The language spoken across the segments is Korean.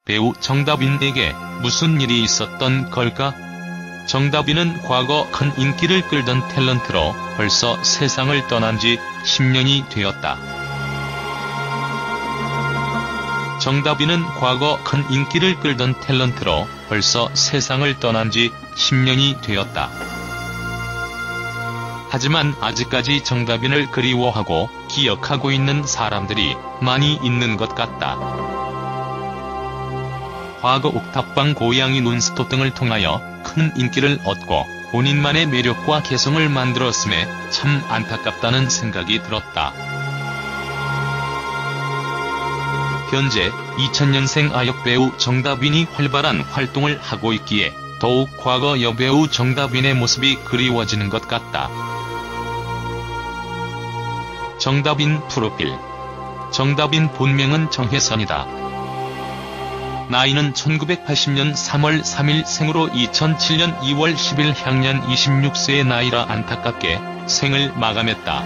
배우 정다빈에게 무슨 일이 있었던 걸까? 정다빈은 과거 큰 인기를 끌던 탤런트로 벌써 세상을 떠난 지 10년이 되었다. 정다빈은 과거 큰 인기를 끌던 탤런트로 벌써 세상을 떠난 지 10년이 되었다. 하지만 아직까지 정다빈을 그리워하고 기억하고 있는 사람들이 많이 있는 것 같다. 과거 옥탑방 고양이 논스톱 등을 통하여 큰 인기를 얻고 본인만의 매력과 개성을 만들었음에 참 안타깝다는 생각이 들었다. 현재 2000년생 아역배우 정다빈이 활발한 활동을 하고 있기에 더욱 과거 여배우 정다빈의 모습이 그리워지는 것 같다. 정다빈 프로필. 정다빈 본명은 정혜선이다. 나이는 1980년 3월 3일 생으로 2007년 2월 10일 향년 26세의 나이라 안타깝게 생을 마감했다.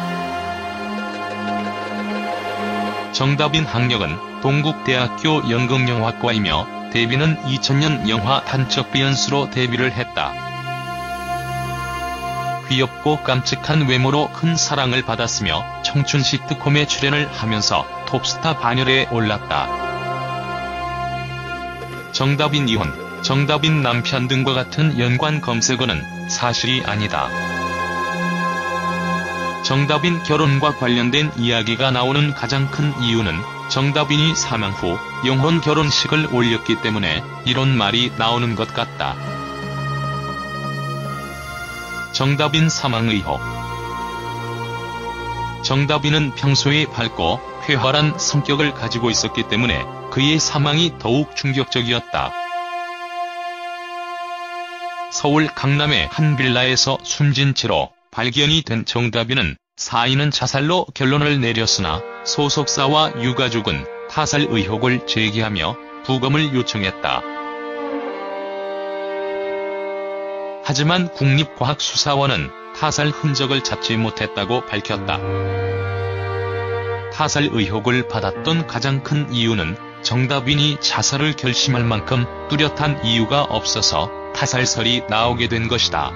정다빈 학력은 동국대학교 연극영화과이며 데뷔는 2000년 영화 단척비연수로 데뷔를 했다. 귀엽고 깜찍한 외모로 큰 사랑을 받았으며 청춘 시트콤에 출연을 하면서 톱스타 반열에 올랐다. 정다빈 이혼, 정다빈 남편 등과 같은 연관 검색어는 사실이 아니다. 정다빈 결혼과 관련된 이야기가 나오는 가장 큰 이유는 정다빈이 사망 후 영혼 결혼식을 올렸기 때문에 이런 말이 나오는 것 같다. 정다빈 사망 의혹. 정다빈은 평소에 밝고 쾌활한 성격을 가지고 있었기 때문에 그의 사망이 더욱 충격적이었다. 서울 강남의 한 빌라에서 숨진 채로 발견이 된 정다빈은 사인은 자살로 결론을 내렸으나 소속사와 유가족은 타살 의혹을 제기하며 부검을 요청했다. 하지만 국립과학수사원은 타살 흔적을 찾지 못했다고 밝혔다. 타살 의혹을 받았던 가장 큰 이유는 정다빈이 자살을 결심할 만큼 뚜렷한 이유가 없어서 타살설이 나오게 된 것이다.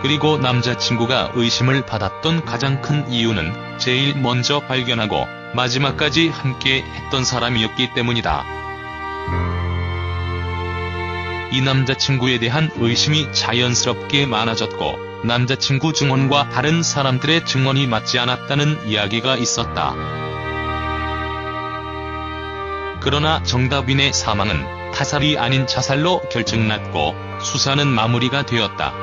그리고 남자친구가 의심을 받았던 가장 큰 이유는 제일 먼저 발견하고 마지막까지 함께 했던 사람이었기 때문이다. 이 남자친구에 대한 의심이 자연스럽게 많아졌고 남자친구 증언과 다른 사람들의 증언이 맞지 않았다는 이야기가 있었다. 그러나 정다빈의 사망은 타살이 아닌 자살로 결정났고 수사는 마무리가 되었다.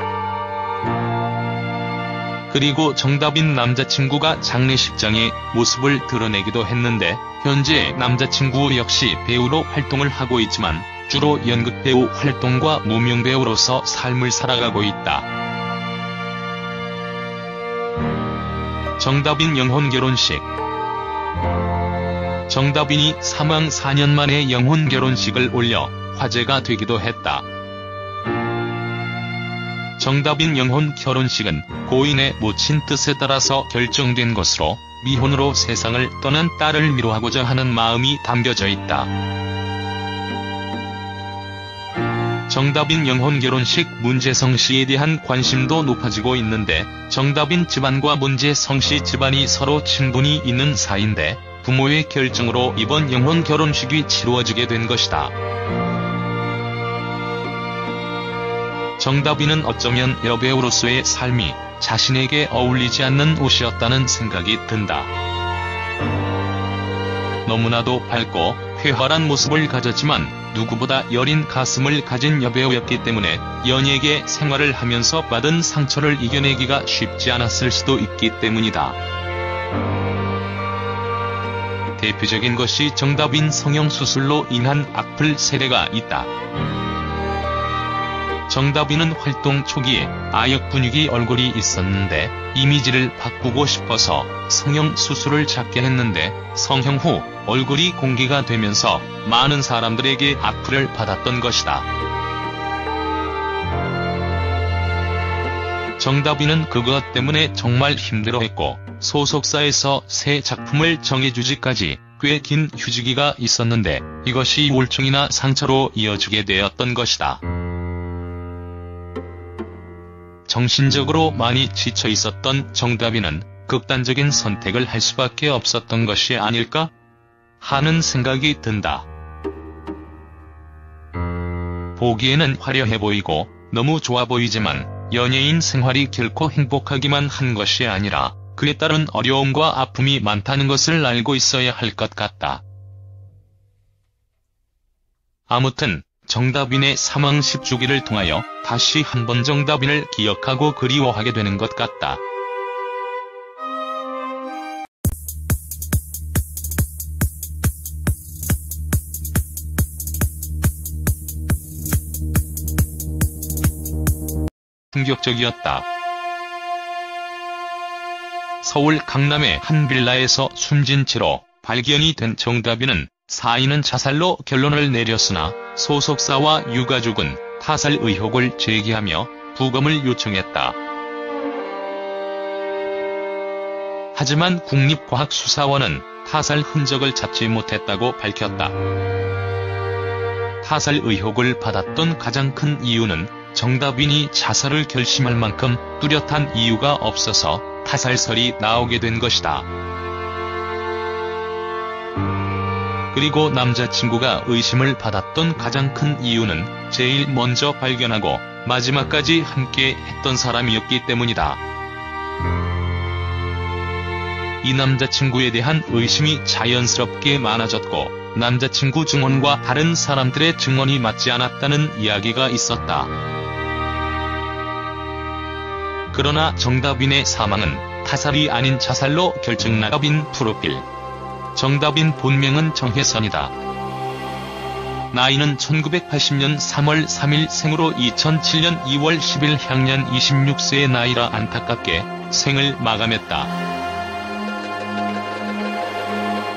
그리고 정다빈 남자친구가 장례식장에 모습을 드러내기도 했는데 현재 남자친구 역시 배우로 활동을 하고 있지만 주로 연극배우 활동과 무명배우로서 삶을 살아가고 있다. 정다빈 영혼 결혼식. 정다빈이 사망 4년 만에 영혼 결혼식을 올려 화제가 되기도 했다. 정다빈 영혼 결혼식은 고인의 모친 뜻에 따라서 결정된 것으로 미혼으로 세상을 떠난 딸을 위로하고자 하는 마음이 담겨져 있다. 정다빈 영혼 결혼식 문재성 씨에 대한 관심도 높아지고 있는데 정다빈 집안과 문재성 씨 집안이 서로 친분이 있는 사이인데 부모의 결정으로 이번 영혼 결혼식이 치루어지게 된 것이다. 정다빈은 어쩌면 여배우로서의 삶이 자신에게 어울리지 않는 옷이었다는 생각이 든다. 너무나도 밝고 쾌활한 모습을 가졌지만 누구보다 여린 가슴을 가진 여배우였기 때문에 연예계 생활을 하면서 받은 상처를 이겨내기가 쉽지 않았을 수도 있기 때문이다. 대표적인 것이 정다빈 성형수술로 인한 악플 세례가 있다. 정다빈은 활동 초기에 아역 분위기 얼굴이 있었는데 이미지를 바꾸고 싶어서 성형수술을 찾게 했는데 성형 후 얼굴이 공개가 되면서 많은 사람들에게 악플을 받았던 것이다. 정다빈은 그것 때문에 정말 힘들어했고 소속사에서 새 작품을 정해주지까지 꽤 긴 휴지기가 있었는데 이것이 우울증이나 상처로 이어지게 되었던 것이다. 정신적으로 많이 지쳐 있었던 정다빈은 극단적인 선택을 할 수밖에 없었던 것이 아닐까 하는 생각이 든다. 보기에는 화려해 보이고 너무 좋아 보이지만 연예인 생활이 결코 행복하기만 한 것이 아니라 그에 따른 어려움과 아픔이 많다는 것을 알고 있어야 할 것 같다. 아무튼 정다빈의 사망 10주기를 통하여 다시 한번 정다빈을 기억하고 그리워하게 되는 것 같다. 충격적이었다. 서울 강남의 한 빌라에서 숨진 채로 발견이 된 정다빈은 사인은 자살로 결론을 내렸으나 소속사와 유가족은 타살 의혹을 제기하며 부검을 요청했다. 하지만 국립과학수사원은 타살 흔적을 찾지 못했다고 밝혔다. 타살 의혹을 받았던 가장 큰 이유는 정다빈이 자살을 결심할 만큼 뚜렷한 이유가 없어서 타살설이 나오게 된 것이다. 그리고 남자친구가 의심을 받았던 가장 큰 이유는 제일 먼저 발견하고 마지막까지 함께 했던 사람이었기 때문이다. 이 남자친구에 대한 의심이 자연스럽게 많아졌고 남자친구 증언과 다른 사람들의 증언이 맞지 않았다는 이야기가 있었다. 그러나 정다빈의 사망은 타살이 아닌 자살로 결정나가빈 프로필. 정다빈 본명은 정혜선이다. 나이는 1980년 3월 3일 생으로 2007년 2월 10일 향년 26세의 나이라 안타깝게 생을 마감했다.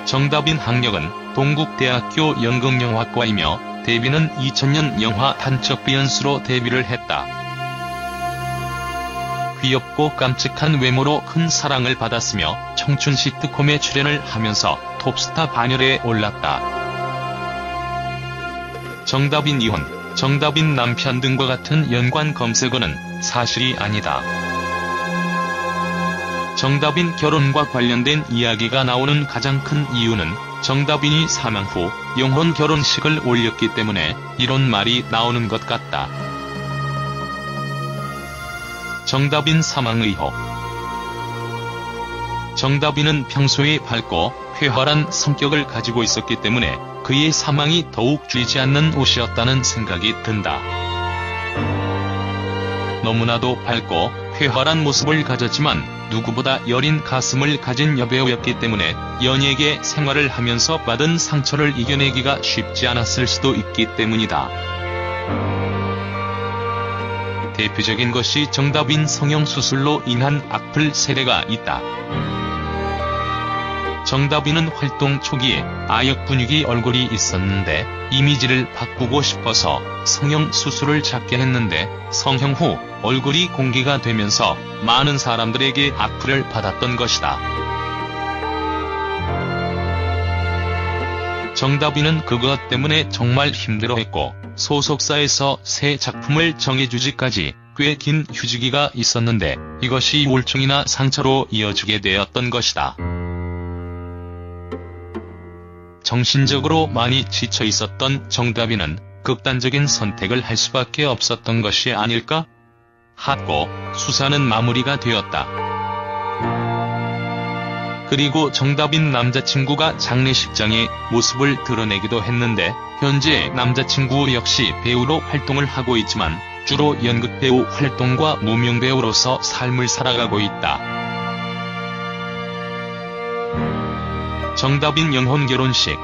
정다빈 학력은 동국대학교 연극영화과이며 데뷔는 2000년 영화 단적비연수로 데뷔를 했다. 귀엽고 깜찍한 외모로 큰 사랑을 받았으며 청춘 시트콤에 출연을 하면서 톱스타 반열에 올랐다. 정다빈 이혼, 정다빈 남편 등과 같은 연관 검색어는 사실이 아니다. 정다빈 결혼과 관련된 이야기가 나오는 가장 큰 이유는 정다빈이 사망 후 영혼 결혼식을 올렸기 때문에 이런 말이 나오는 것 같다. 정다빈 사망 의혹. 정다빈은 평소에 밝고 쾌활한 성격을 가지고 있었기 때문에 그의 사망이 더욱 주이지 않는 옷이었다는 생각이 든다. 너무나도 밝고 쾌활한 모습을 가졌지만 누구보다 여린 가슴을 가진 여배우였기 때문에 연예계 생활을 하면서 받은 상처를 이겨내기가 쉽지 않았을 수도 있기 때문이다. 대표적인 것이 정다빈 성형수술로 인한 악플 세례가 있다. 정다빈은 활동 초기에 아역 분위기 얼굴이 있었는데 이미지를 바꾸고 싶어서 성형수술을 찾게 했는데 성형 후 얼굴이 공개가 되면서 많은 사람들에게 악플을 받았던 것이다. 정다빈은 그것 때문에 정말 힘들어했고 소속사에서 새 작품을 정해주지까지 꽤 긴 휴지기가 있었는데 이것이 우울증이나 상처로 이어지게 되었던 것이다. 정신적으로 많이 지쳐 있었던 정다빈은 극단적인 선택을 할 수밖에 없었던 것이 아닐까 하고 수사는 마무리가 되었다. 그리고 정다빈 남자친구가 장례식장에 모습을 드러내기도 했는데 현재 남자친구 역시 배우로 활동을 하고 있지만 주로 연극배우 활동과 무명배우로서 삶을 살아가고 있다. 정다빈 영혼 결혼식.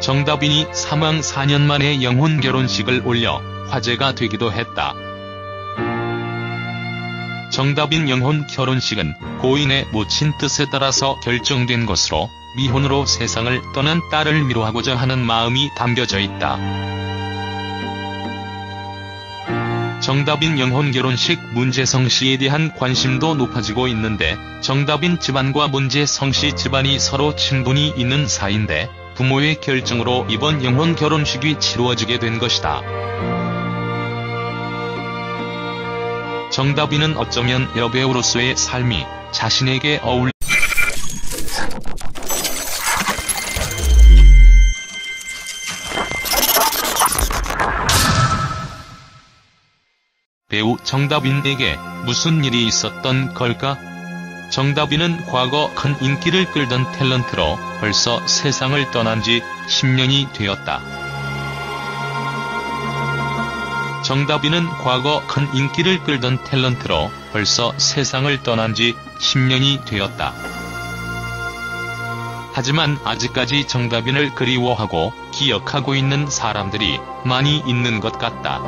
정다빈이 사망 4년 만에 영혼 결혼식을 올려 화제가 되기도 했다. 정다빈 영혼 결혼식은 고인의 모친 뜻에 따라서 결정된 것으로 미혼으로 세상을 떠난 딸을 위로하고자 하는 마음이 담겨져 있다. 정다빈 영혼 결혼식 문제성 씨에 대한 관심도 높아지고 있는데, 정다빈 집안과 문제성 씨 집안이 서로 친분이 있는 사이인데 부모의 결정으로 이번 영혼 결혼식이 치루어지게 된 것이다. 정다빈은 어쩌면 여배우로서의 삶이 자신에게 어울리 배우 정다빈에게 무슨 일이 있었던 걸까? 정다빈은 과거 큰 인기를 끌던 탤런트로 벌써 세상을 떠난 지 10년이 되었다. 정다빈은 과거 큰 인기를 끌던 탤런트로 벌써 세상을 떠난 지 10년이 되었다. 하지만 아직까지 정다빈을 그리워하고 기억하고 있는 사람들이 많이 있는 것 같다.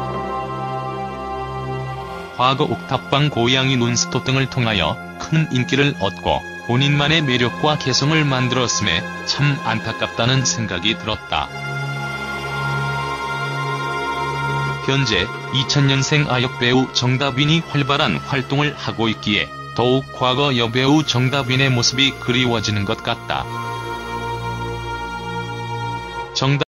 과거 옥탑방 고양이 논스톱 등을 통하여 큰 인기를 얻고 본인만의 매력과 개성을 만들었음에 참 안타깝다는 생각이 들었다. 현재 2000년생 아역배우 정다빈이 활발한 활동을 하고 있기에 더욱 과거 여배우 정다빈의 모습이 그리워지는 것 같다.